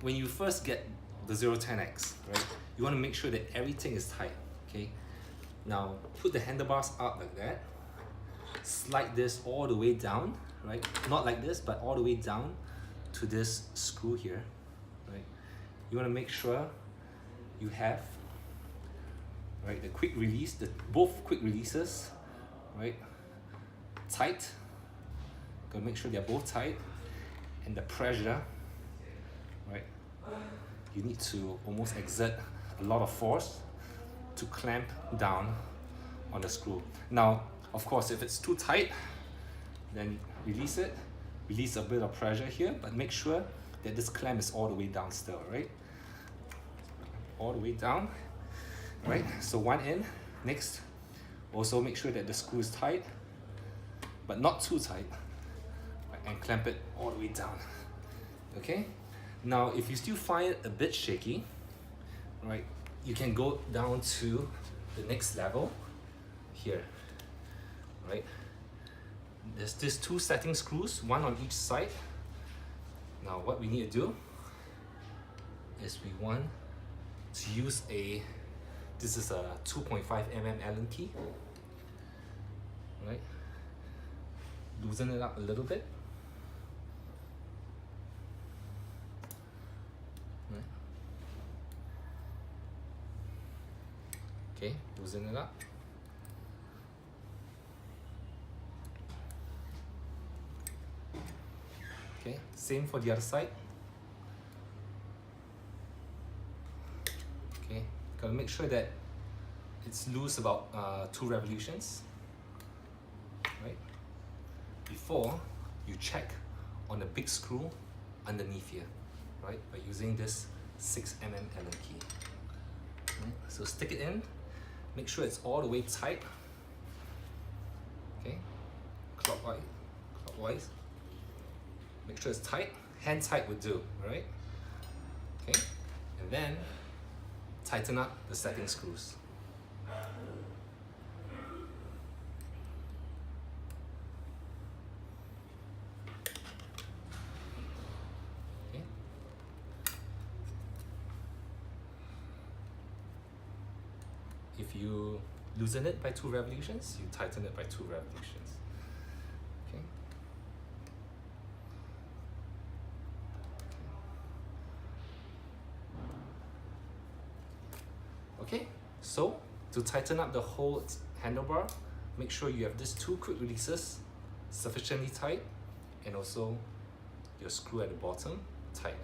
when you first get the 010X, right, you want to make sure that everything is tight, okay? Now, put the handlebars up like that. Slide this all the way down, right? Not like this, but all the way down to this screw here, right? You want to make sure you have, right, the quick release, both quick releases, right, tight. Gotta make sure they're both tight, and the pressure, right, you need to almost exert a lot of force to clamp down on the screw. Now, of course, if it's too tight, then release it, release a bit of pressure here, but make sure that this clamp is all the way down still, right? All the way down, right? So one in. Next, also make sure that the screw is tight, but not too tight, right? And clamp it all the way down, okay? Now, if you still find it a bit shaky, right, you can go down to the next level here, right? There's these two setting screws, one on each side. Now, what we need to do is we want to use this is a 2.5 mm Allen key, right? Loosen it up a little bit. Right. Okay, loosen it up. Okay, same for the other side. Okay, gotta make sure that it's loose about 2 revolutions, right? Before you check on the big screw underneath here, right? By using this 6 mm Allen key. Okay, so stick it in, make sure it's all the way tight. Okay, clockwise. Make sure it's tight, hand tight would do, right? Okay, and then tighten up the setting screws. Okay. If you loosen it by 2 revolutions, you tighten it by 2 revolutions. Okay. Okay, so to tighten up the whole handlebar, make sure you have these 2 quick releases sufficiently tight, and also your screw at the bottom tight.